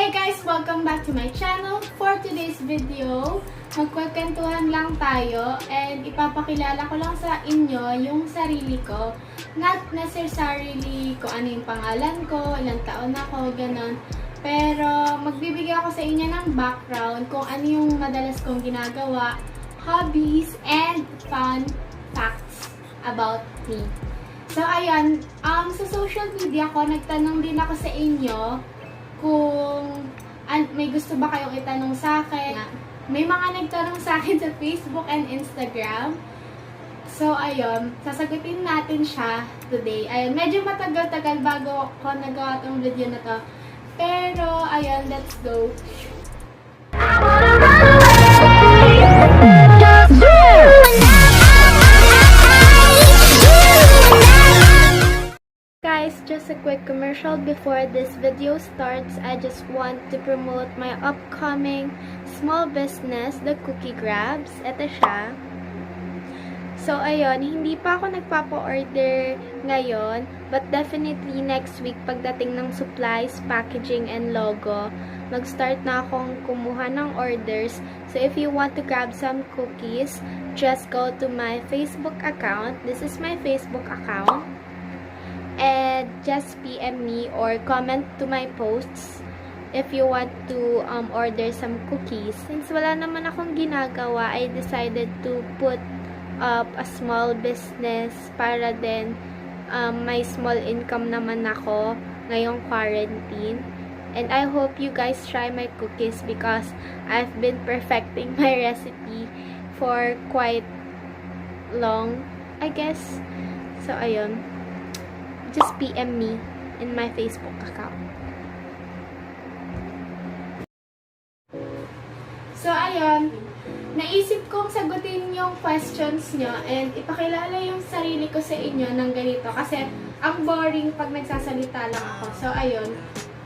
Hey guys! Welcome back to my channel. For today's video, magkwentuhan lang tayo and ipapakilala ko lang sa inyo yung sarili ko. Not necessarily kung ano yung pangalan ko, ilang taon ako, ganun. Pero magbibigay ako sa inyo ng background kung ano yung madalas kong ginagawa, hobbies, and fun facts about me. So ayun, sa social media ko, nagtanong din ako sa inyo kung may gusto ba kayong itanong sa akin. May mga nagtanong sa akin sa Facebook and Instagram. So, ayun, sasagutin natin siya today. Ayun, medyo matagal-tagal bago ko nagawa tong video na to. Pero, ayun, let's go. Guys, just a quick commercial before this video starts. I just want to promote my upcoming small business, the Cookie Grabs. Ito siya. So, ayun, hindi pa ako nagpapa-order ngayon, but definitely next week pagdating ng supplies, packaging, and logo, mag-start na akong kumuha ng orders. So, if you want to grab some cookies, just go to my Facebook account. This is my Facebook account. And just PM me or comment to my posts if you want to order some cookies. Since wala naman akong ginagawa, I decided to put up a small business para din may small income naman ako ngayong quarantine. And I hope you guys try my cookies because I've been perfecting my recipe for quite long, I guess. So, ayun. Just PM me in my Facebook account. So, ayun. Naisip kong sagutin yung questions nyo and ipakilala yung sarili ko sa inyo ng ganito. Kasi, ang boring pag nagsasalita lang ako. So, ayun.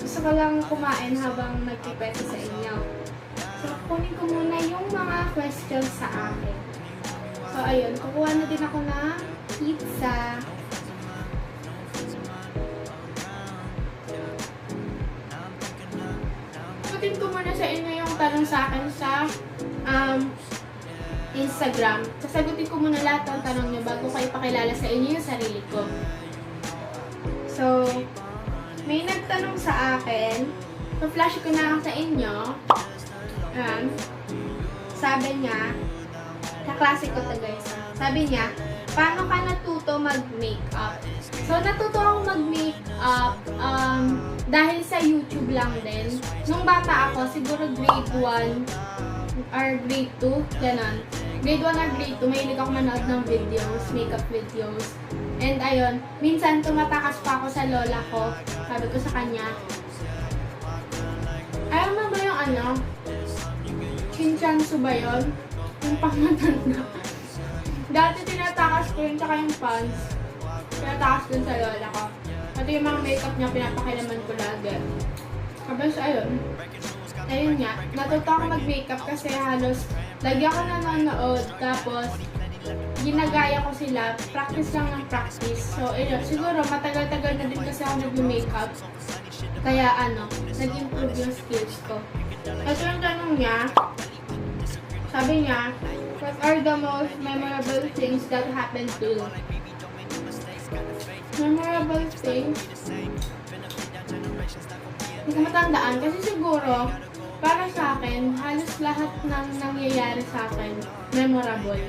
Gusto ko lang kumain habang nagkikwento sa inyo. So, kunin ko muna yung mga questions sa akin. So, ayun. Kukuha na din ako ng pizza. Sagutin ko muna sa inyo yung tanong sa akin sa Instagram. Sasagutin ko muna lahat ng tanong nyo bago ko ipakilala sa inyo yung sarili ko. So, may nagtanong sa akin. Pa-flash ko na lang sa inyo. Sabi niya, kaklase ko to guys. Sabi niya, paano ka natuto mag-makeup? So, natuto akong mag-makeup dahil sa YouTube lang din. Nung bata ako, siguro grade 1 or grade 2, ganun. Grade 1 or grade 2, mahilig ako manood ng videos, makeup videos. And ayun, minsan tumatakas pa ako sa lola ko. Sabi ko sa kanya, ayaw mo ba yung ano? Chinchansu ba yun? Yung pangmatanda. Dati tinatakas ko yun, tsaka yung pants. Tinatakas ko yun sa lola ko. Pati yung mga makeup niya, pinapakilaman ko lagi. Tapos, ayun nga, natuto ako mag-makeup kasi halos lagi ako nanonood. Tapos, ginagaya ko sila, practice lang ng practice. So, ayun, siguro matagal-tagal na din kasi ako nag-makeup. Kaya, nag-improve yung skills ko. Ito yung tanong niya, sabi niya, what are the most memorable things that happened to you? Memorable things? Hindi ko matandaan kasi siguro para sa akin, halos lahat ng nangyayari sa akin memorable.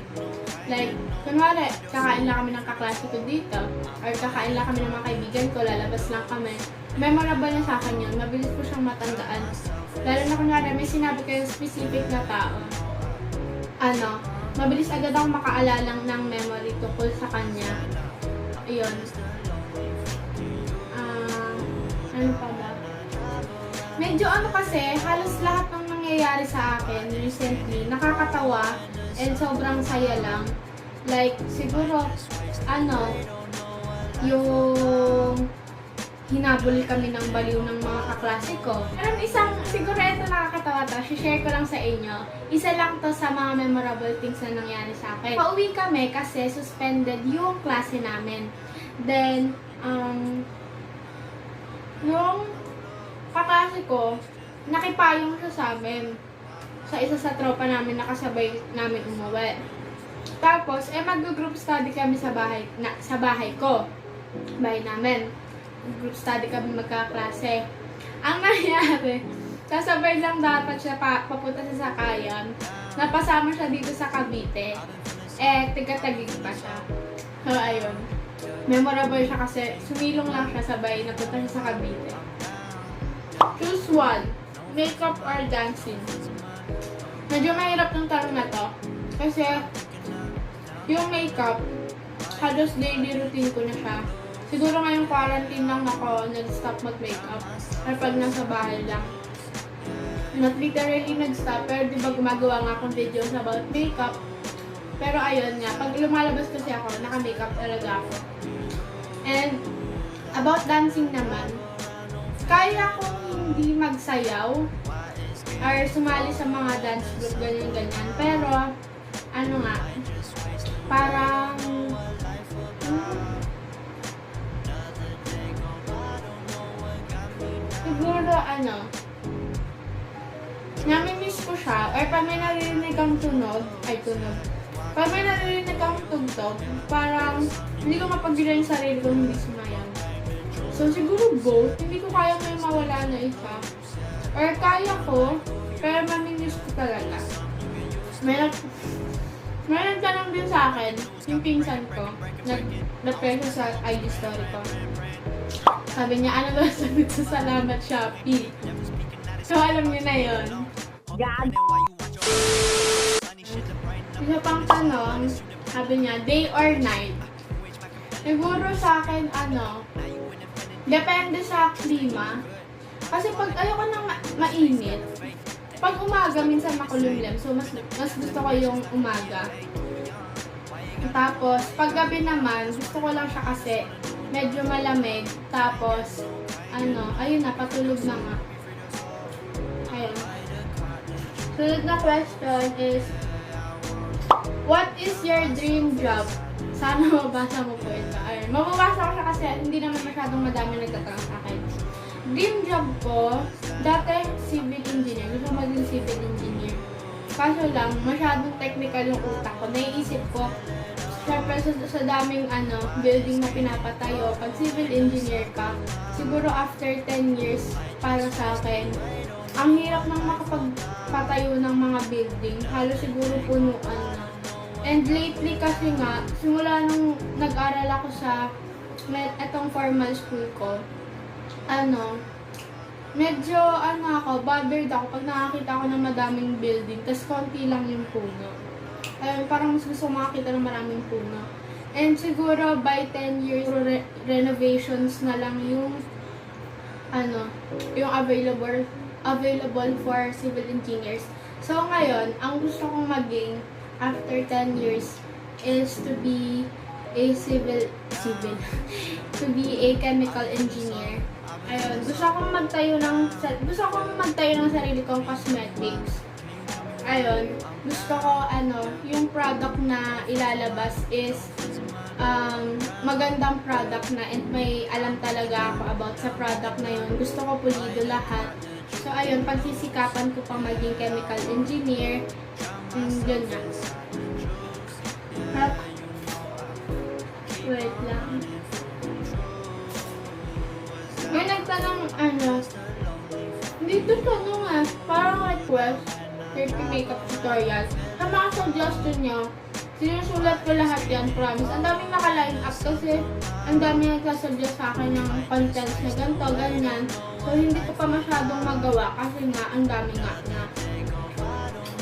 Like, kunwari, kakain lang kami ng kaklase ko dito or kakain lang kami ng mga kaibigan ko, lalabas lang kami. Memorable na sa akin yun. Mabilis ko siyang matandaan. Lalo na kunwari, may sinabi kayo specific na tao. Mabilis agad akong makaalala ng memory tungkol sa kanya. Ayun. Ano pa ba? Medyo kasi, halos lahat ng nangyayari sa akin recently, nakakatawa and sobrang saya lang. Like, siguro, yung hinabol kami ng baliw ng mga kaklase ko. Pero siguro ito nakakatawa to, share ko lang sa inyo. Isa lang to sa mga memorable things na nangyari sa akin. Pauwi kami kasi suspended yung klase namin. Then, yung kaklase ko, nakipayong siya sa amin. Sa isa sa tropa namin, nakasabay namin umuwi. Tapos, mag-group study kami sa bahay ko. Bahay namin. Group study kami magkaklase. Ang nangyari, sasabay lang dapat siya papunta sa Sakayan. Napasama siya dito sa Cavite. Tiga-tagig pa siya. So, ayun. Memorable siya kasi sumilong lang siya sabay napunta siya sa Cavite. Choose one. Makeup or dancing? Medyo mahirap ng tanong na to. Kasi, yung makeup, halos daily routine ko na siya. Siguro ngayong quarantine lang ako nag-stop mag-makeup. Or pag nasa bahay lang. Not literally nag-stop, pero di ba gumagawa nga akong videos about makeup. Pero ayun nga, pag lumalabas kasi ako, naka-makeup talaga ako. And, about dancing naman, kaya kong hindi magsayaw or sumali sa mga dance group, ganyan-ganyan. Pero, ano nga, parang, siguro, nami-miss ko siya, or pag may naririnig kang tunog, pag may naririnig kang tugtog, parang hindi ko mapagilan yung sarili ko hindi sumayaw. So, siguro both, hindi ko kaya may mawala na isa. Or kaya ko, pero mami-miss ko talaga. May nagtanong din sa akin, yung pinsan ko, nag-presa sa IG story ko. Sabi niya, ano ba sabi sa salamat Shopee? So, alam niyo na yun. God. Isa pang tanong, sabi niya, day or night? Siguro sa akin, depende sa klima. Kasi pag ayoko nang mainit, pag umaga, minsan makulimlim. So, mas gusto ko yung umaga. Tapos, pag gabi naman, gusto ko lang siya kasi medyo malamig. Tapos, ayun na, patulog na nga. Ayun. Sunod na question is, what is your dream job? Sana mabasa mo po ito. Ayun. Mababasa ko siya kasi hindi naman masyadong madami nagtatanong sa akin. Dream job ko, dati civil engineer. Gusto maging civil engineer. Kaso lang, masyadong technical yung utak ko. Naiisip ko, syempre sa daming building na pinapatayo, pag civil engineer ka, siguro after 10 years, para sa akin, ang hirap nang makapagpatayo ng mga building. Halos siguro punuan na. And lately kasi nga, simula nung nag-aral ako sa etong formal school ko, medyo ako, bothered ako pag nakakita ako ng madaming building, tas konti lang yung puno. Parang mas gusto makakita ng maraming puno. And siguro by 10 years, renovations na lang yung yung available for civil engineers. So ngayon, ang gusto kong maging after 10 years is to be a to be a chemical engineer. Ayun, gusto kong magtayo ng sarili kong cosmetics. Ayun, gusto ko yung product na ilalabas is magandang product na and may alam talaga ako about sa product na yun. Gusto ko pulido lahat. So ayun, pagsisikapan ko pang maging chemical engineer. Yun nga. Wait lang. May nagtanong, dito tanong parang request, 30 makeup tutorial. Sa mga suggestion nyo, sinusulat ko lahat yan, promise. Ang daming naka-line up kasi ang daming nagsasuggest sa akin ng content na ganito, ganyan. So, hindi ko pa masyadong magawa kasi nga, ang dami nga na.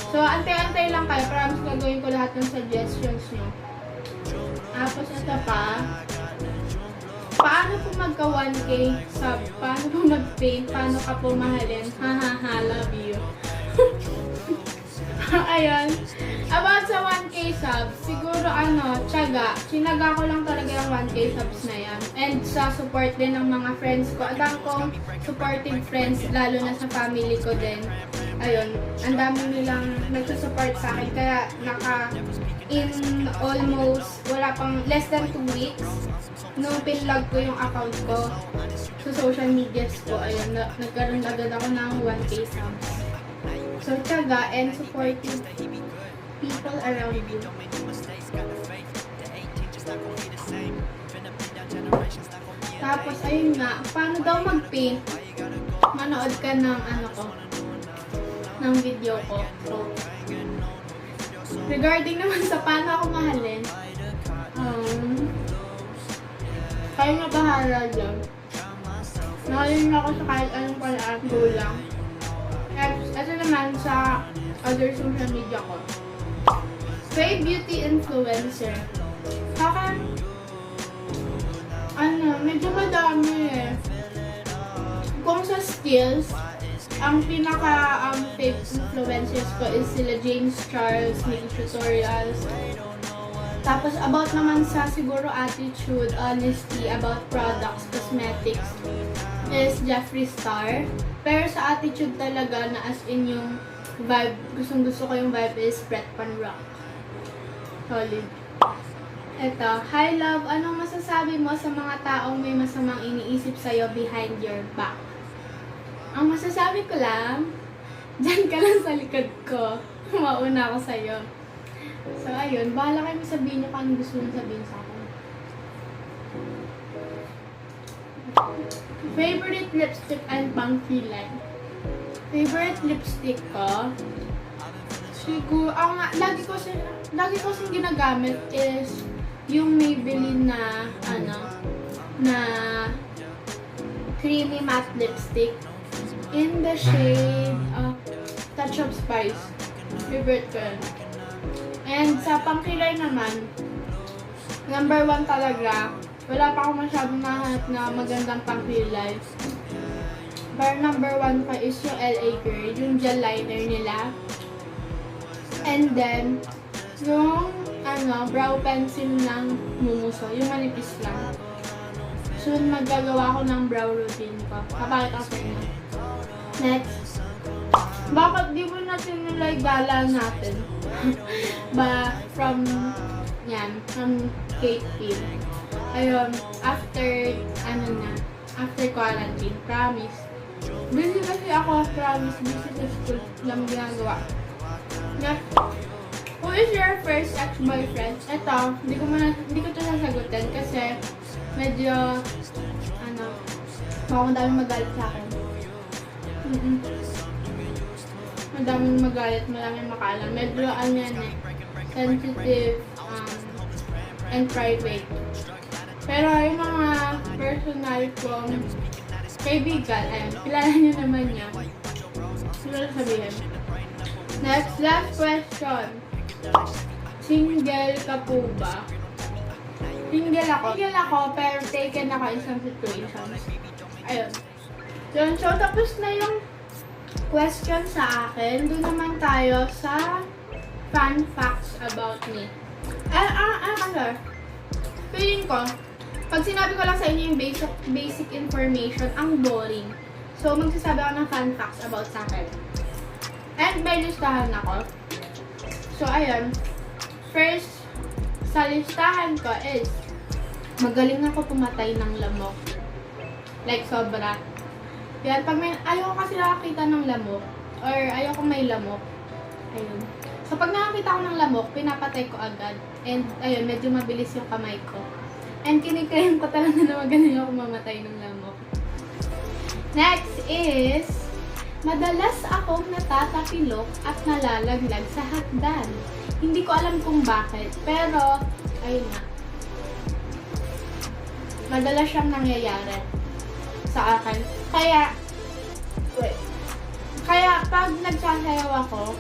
So, antay-antay lang kayo. Promise gagawin ko lahat ng suggestions nyo. Tapos, ito pa. Paano po magka 1K sub? Paano po mag-paint? Paano ka po mahalin? Hahaha, love you. Ayun. About sa 1K subs, siguro tiyaga. Sinaga ko lang talaga yung 1K subs na yan. And sa support din ng mga friends ko. At ang kong supportive friends, lalo na sa family ko din. ayun, ang dami nilang nagsusupport sa akin. Kaya in almost, wala pang less than 2 weeks, nung pinlog ko yung account ko sa social medias ko, ayun, nagkaroon agad ako ng 1K subs. So, tiyaga and supporting people around you. Tapos, ayun nga, paano daw mag-paint? Manood ka ng ng video ko. So, regarding naman sa paano ako mahalin, kayo na bahala dyan. Nakalin ako sa kahit anong paraan, go lang. At ito naman sa other social media ko. Fake beauty influencer. Medyo madami eh. Kung sa skills, ang fake influencers ko is sila James Charles, Nail Tutorials. Tapos about naman sa siguro attitude, honesty, about products, cosmetics, is Jeffree Star. Pero sa attitude talaga na as in yung vibe, gustong-gusto ko yung vibe is Brett Pan Rock. Solid. Eto, hi love, anong masasabi mo sa mga taong may masamang iniisip sa'yo behind your back? Ang masasabi ko lang, dyan ka lang sa likod ko. Mauna ako sa'yo. So, ayun, bahala kayo sabihin nyo kung anong gusto nyo sabihin sa akin. Favorite lipstick and pang kilay? Favorite lipstick ko? Siguro, lagi ko siyang ginagamit is yung Maybelline na creamy matte lipstick in the shade Touch of Spice. Favorite ko yun. And sa pangkilay naman, number 1 talaga, wala pa ako masyadong nahanap na magandang pangkilay. Pero number 1 pa is yung LA Girl, yung gel liner nila. And then, yung brow pencil ng Mumuso, yung manipis lang. Soon magagawa ko ng brow routine ko. Kapakita ko sa inyo. Next. Bakit di mo natin nilay gala natin? from Kate Peel. Ayun, after quarantine, promise. Busy kasi ako, promise, busy sa school lang ginagawa. Next. Who is your first ex-boyfriend? Ito, hindi ko ito sasagutin kasi medyo, baka madaming magalit sa akin. Madaming magalit, madaming makaalam. Medyo, sensitive, and private. Pero yung mga personal kong kaibigan, kilala niyo naman niya. Siguro sabihin. Next, last question. Single ka po ba? Single ako, pero taken ako in some situations. Ayun. So, tapos na yung question sa akin. Doon naman tayo sa fun facts about me. Feeling ko, pag sinabi ko lang sa inyo yung basic information, ang boring. So, magsasabi ako ng fun facts about sa akin. And may listahan ako. So, ayun. First, sa listahan ko is, magaling ako pumatay ng lamok. Like, sobra. Yan, pag ayaw kasi nakakita ng lamok, or ayaw ko may lamok, ayun. So, pag nakakita ko ng lamok, pinapatay ko agad. And, ayun, medyo mabilis yung kamay ko. And, kiniklaim ko talaga na magaling ako mamatay ng lamok. Next is, madalas akong natatapilok at nalalaglag sa hagdan. Hindi ko alam kung bakit, pero, ayun nga. Madalas siyang nangyayari sa akin. Kaya pag nagsasayaw ako,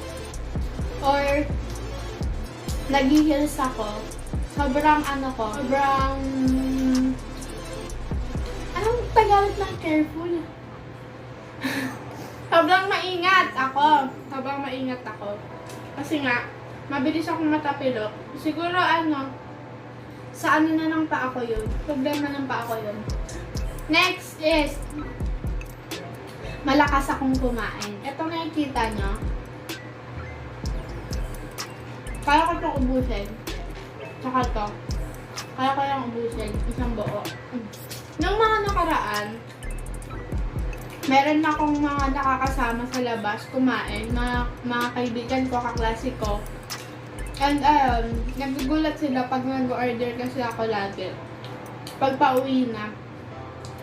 or nag-heels ako, sobrang anong Tagalog ng careful? Sobrang maingat ako. Kasi nga, mabilis akong matapilok. Siguro sa na ng paa ko yun. Problema ng paa ko yun. Next is, malakas akong kumain. Ito nakikita nyo. Kaya ko itong ubusin. Tsaka to. Kaya ko yung ubusin. Isang buo. Nung mga nakaraan, meron akong mga nakakasama sa labas kumain. Mga kaibigan ko, kaklase ko. And nagugulat sila pag nag-order kasi ako lagi. Pag pauwi na.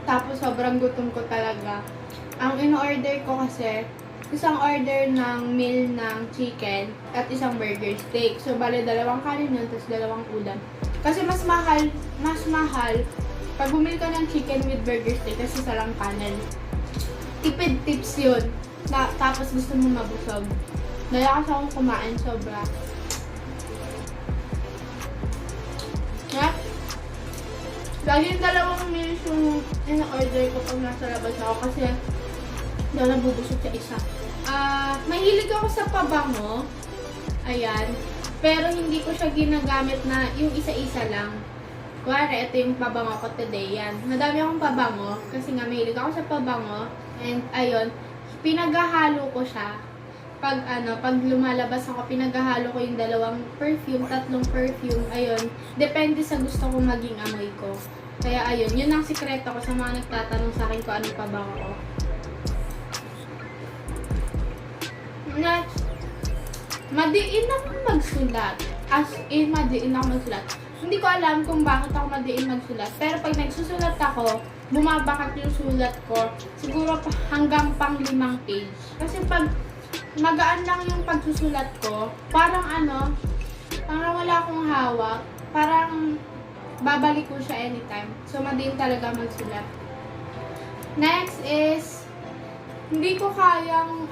Tapos sobrang gutom ko talaga. Ang in-order ko kasi, isang order ng meal ng chicken at isang burger steak. So, bale, 2 kanin yun, tapos 2 ulam. Kasi mas mahal, pag bumili ka ng chicken with burger steak, kasi isa lang kanin. Tipid tips yun. Tapos gusto mo mabusog. Daya kasi akong kumain, sobra. Yeah. Laging 2 meals yung in-order ko pag nasa labas ako kasi daw nabubusog sa isa. Mahilig ako sa pabango. Ayan. Pero hindi ko siya ginagamit na yung isa-isa lang. Kuwari, ito yung pabango ko today. Yan. Madami akong pabango kasi nga mahilig ako sa pabango. And ayun, pinaghahalo ko siya. Pag lumalabas ako, pinaghahalo ko yung 2 perfume, 3 perfume. Ayun. Depende sa gusto kong maging amoy ko. Kaya ayun, yun ang sikreto ko sa mga nagtatanong sa akin kung anong pabango ko. Next, madiin akong magsulat. As in, madiin akong magsulat. Hindi ko alam kung bakit ako madiin magsulat. Pero pag nagsusulat ako, bumabakat yung sulat ko. Siguro hanggang pang 5 page. Kasi pag magaan lang yung pagsusulat ko, parang wala akong hawak. Parang babalik ko siya anytime. So, madiin talaga magsulat. Next is, hindi ko kayang,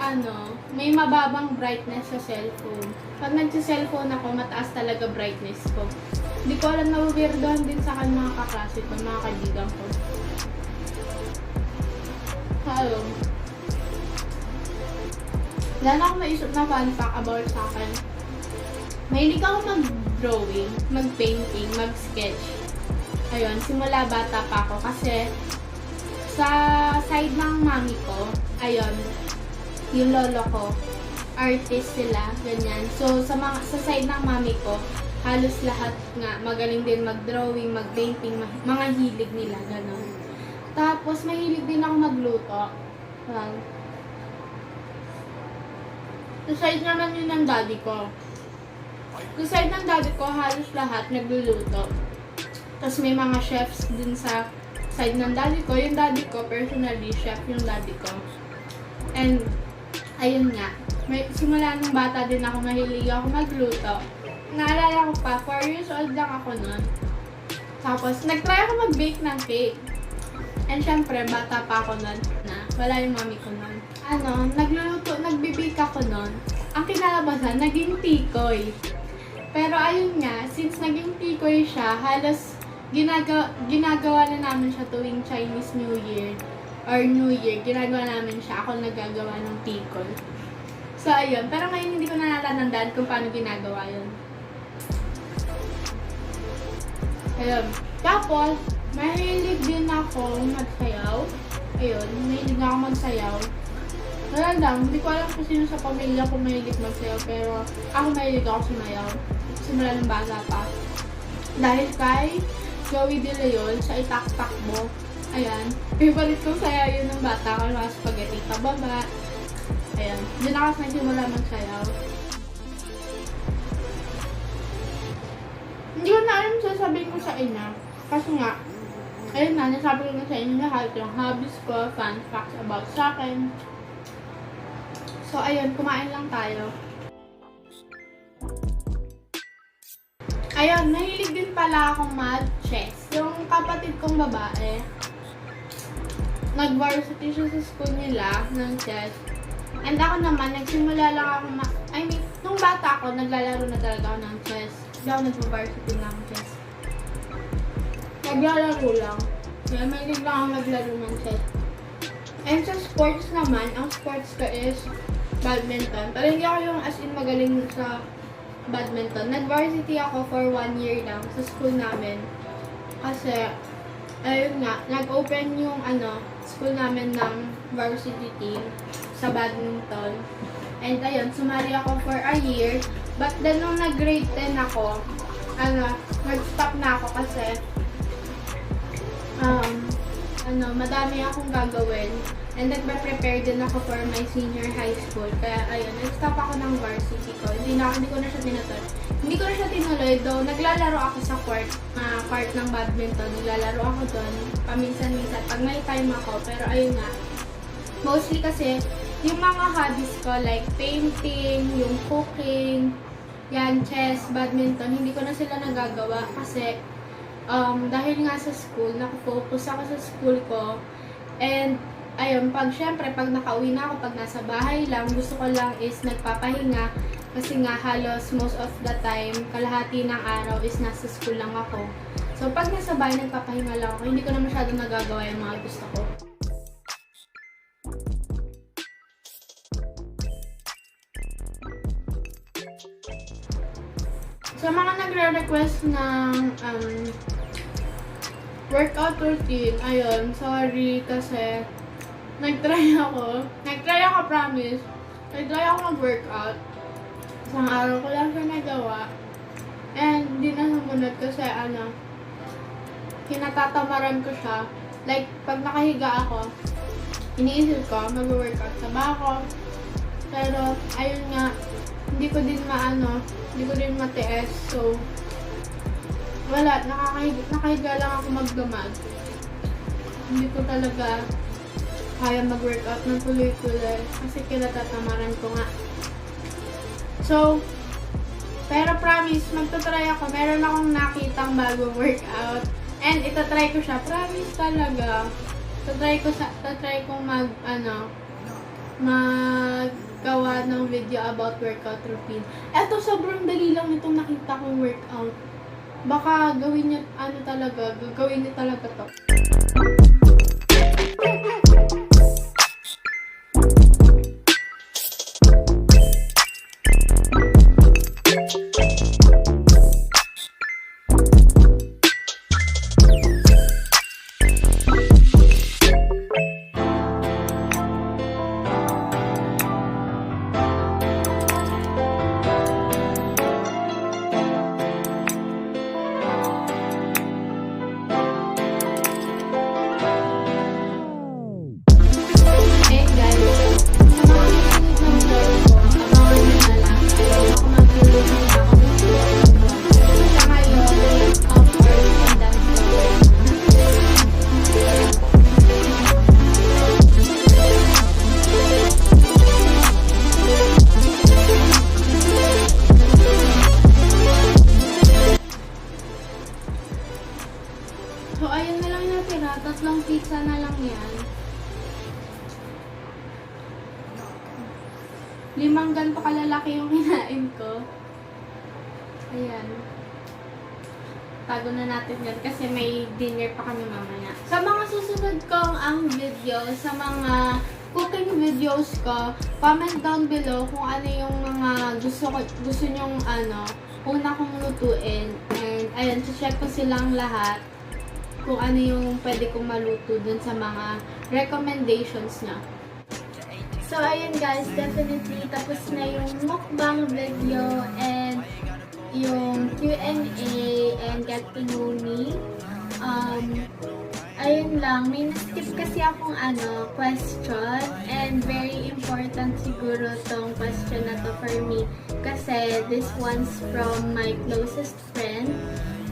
may mababang brightness sa cellphone. Pag nagsi-cellphone ako, mataas talaga brightness ko. Hindi ko alam, na-weirdohan din sa akin mga kaklase ko, mga kaibigan ko. Hello. Wala na akong maisip na fun fact about sa akin. Mahilig ako mag-drawing, mag-painting, mag-sketch. Ayun, simula bata pa ako kasi sa side ng mami ko, ayun, yung lolo ko, artist sila, ganyan. So, sa side ng mami ko, halos lahat nga, magaling din mag-drawing, mag-painting, mga hilig nila, gano'n. Tapos, mahilig din ako magluto. Well, sa side naman yun ng daddy ko. Sa side ng daddy ko, halos lahat nagluluto. Tapos, may mga chefs din sa side ng daddy ko. Yung daddy ko, personally, chef yung daddy ko. And, ayun nga. Simula nung bata din ako, mahilig ako magluto. Naalala ko pa, 4 years old lang ako nun. Tapos, nag-try ako mag-bake ng cake. And syempre, bata pa ako nun na wala yung mami ko nun. Nag-bake ako nun. Ang kinalabasan, naging tikoy. Pero ayun nga, since naging tikoy siya, halos ginagawa na namin siya tuwing Chinese New Year or New Year. Ginagawa namin siya. Ako nagagawa ng tikoy. So, ayun. Pero ngayon hindi ko na natatandaan kung paano ginagawa yun. Ayun. Tapos, mahilig din ako magsayaw. Ayun. Mahilig na ako magsayaw. Wala lang. Hindi ko alam kung sino sa pamilya ko mahilig magsayaw. Pero ako mahilig ako sumayaw. Simula ng bata pa. Dahil kay Joey De Leon sa Itak-Tak Mo. Ayan. Favorite kong sayaw yun ng bata ko. Mga spaghetti pababa. Ayan. Doon ako nagsimula magsayaw. Hindi ko na alam sasabihin ko sa inyo. Kasi nga, ayun na, nasabi ko na sa inyo lahat yung hobbies ko, fun facts about sa akin. So, ayun, kumain lang tayo. Ayun, mahilig din pala akong mag-chess. Yung kapatid kong babae, nag-varsity siya sa school nila ng chess. And ako naman, nagsimula lang ako nung bata ako, naglalaro na talaga ako ng chess. Hindi ako nag-varsity ng chess. Naglalaro lang. Kaya mahilig lang ako naglaro ng chess. And sa sports naman, ang sports ko is badminton. Pero hindi ako yung as in magaling sa badminton. Nag-varsity ako for 1 year lang sa school namin. Kasi, ayun nga, nag-open yung school namin ng varsity team sa badminton. And ayun, sumali ako for a year. But then, nung nag-grade 10 ako, nag-stop na ako kasi madami akong gagawin. And nagpe-prepare din ako for my senior high school. Kaya ayun, nag-stop ako ng varsity ko. Hindi ko na siya tinuloy. Hindi ko na siya tinuloy, though naglalaro ako sa court ng badminton. Naglalaro ako doon paminsan-minsan pag may time ako. Pero ayun nga, mostly kasi yung mga hobbies ko like painting, yung cooking, yan, chess, badminton, hindi ko na sila nagagawa kasi dahil nga sa school, nakafocus ako sa school ko. And ayun, syempre, pag nakauwi na ako, pag nasa bahay lang, gusto ko lang is nagpapahinga. Kasi nga, halos most of the time, kalahati ng araw is nasa school lang ako. So, pag nasa bahay, nagpapahinga lang ako. Hindi ko na masyadong nagagawa yung mga gusto ko. Sa mga nagre-request ng workout routine, ayun, sorry kasi nag-try ako, promise. Nag-try ako mag-workout. Isang araw ko lang siya nagawa. And hindi na sumunod kasi kinatatamaran ko siya. Like, pag nakahiga ako, iniisip ko, mag-workout sa ba ako. Pero, ayun nga, hindi ko din matiis. So, wala, nakahiga lang ako magdamag. Hindi ko talaga kaya mag-workout ng tuloy-tuloy kasi kinatatamaran ko nga. So, pero promise, magtatry ako. Meron akong nakitang bagong workout. And itatry ko siya. Promise talaga. Tatry ko maggawa ng video about workout routine. Eto, sobrang dali lang itong nakita kong workout. Baka gawin niyo, gagawin niyo talaga to. So, ayun na lang natira. 3 pizza na lang yan. 5 ganito kalalaki yung kinain ko. Ayan. Tago na natin yan kasi may dinner pa kami mamaya. Sa mga susunod kong video, sa mga cooking videos ko, comment down below kung ano yung mga gusto nyong una kong lutuin. And ayan, check ko silang lahat kung ano yung pwede kong maluto dun sa mga recommendations niya. So, ayun guys, definitely tapos na yung mukbang video and yung Q&A and get to know me. Ayun lang, may na-skip kasi akong question and very important siguro tong question na to for me kasi this one's from my closest friend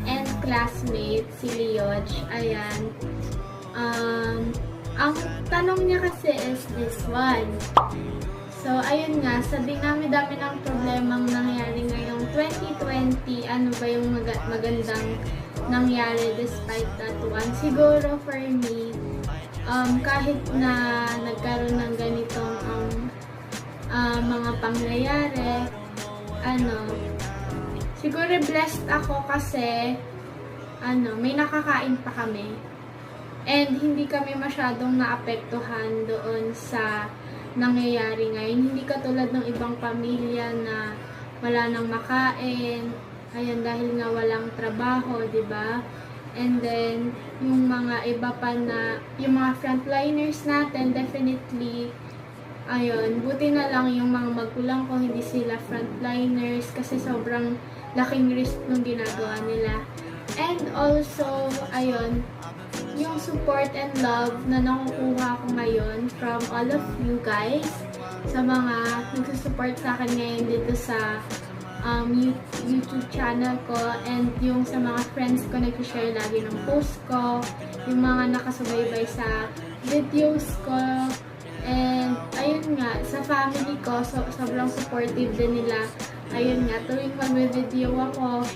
and classmate, si Leoj. Ayan. Ang tanong niya kasi is this one. So, ayun nga, sa dinami-dami ng problemang nangyari ngayong 2020, ano ba yung magandang nangyari despite that one? Siguro for me, kahit na nagkaroon ng ganitong mga pangyayari, siguro blessed ako kasi may nakakain pa kami. And hindi kami masyadong naapektuhan doon sa nangyayari ngayon. Hindi katulad ng ibang pamilya na wala nang makain. Ayan, dahil nga walang trabaho, 'di ba? And then, yung mga iba pa na, yung mga frontliners natin, definitely, ayun, buti na lang yung mga magulang ko, hindi sila frontliners kasi sobrang laking risk ng ginagawa nila. And also, ayun, yung support and love na nakukuha ko ngayon from all of you guys, sa mga nagsusupport sa akin ngayon dito sa YouTube channel ko, and yung sa mga friends ko nag-share lagi ng post ko, yung mga nakasubaybay sa videos ko, and ayun nga, sa family ko, sobrang supportive din nila. Ayun nga, tuwing mag-video ako,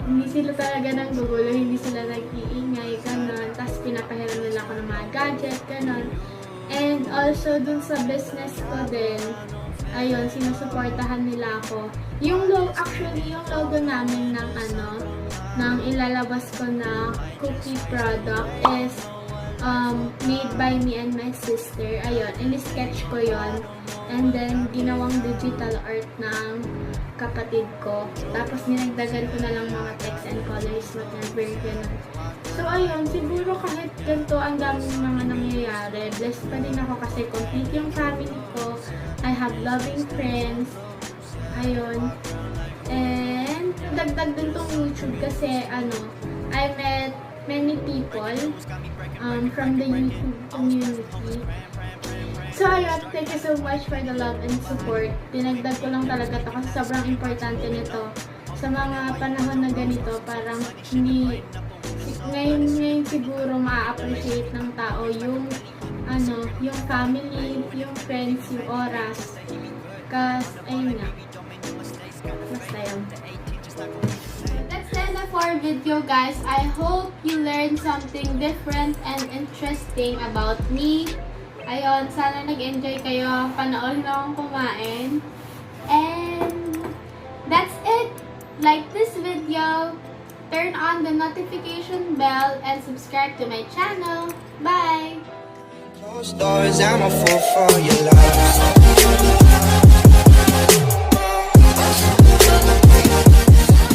hindi sila talaga nang gugulo, hindi sila nag-iingay, ganon. Tapos pinapahiram nila ako ng mga gadget, ganon. And also, dun sa business ko din, ayun, sinusuportahan nila ako. Yung actually, yung logo namin ng ng ilalabas ko na cookie product is made by me and my sister. Ayun, in-sketch ko yon. And then, ginawang digital art ng kapatid ko. Tapos, ninagdagan ko na lang mga text and colors, whatever, gano'n. So, ayun, siguro kahit ganito ang daming mga nangyayari, blessed pa din ako kasi complete yung family ko. I have loving friends. Ayun. And, dagdag din tong YouTube kasi, I met many people from the YouTube community. So, ayun, thank you so much for the love and support. Dinagdag ko lang talaga to kasi sobrang importante nito. Sa mga panahon na ganito, parang hindi, ngayon siguro ma-appreciate ng tao yung, yung family, yung friends, yung oras. Kasi, ayun nga. Basta yun. That's the end of our video, guys. I hope you learned something different and interesting about me. Ayun, sana nag-enjoy kayo. Panoorin lang akong kumain. And that's it. Like this video, turn on the notification bell, and subscribe to my channel. Bye! Closed doors, I'm a fool for your love.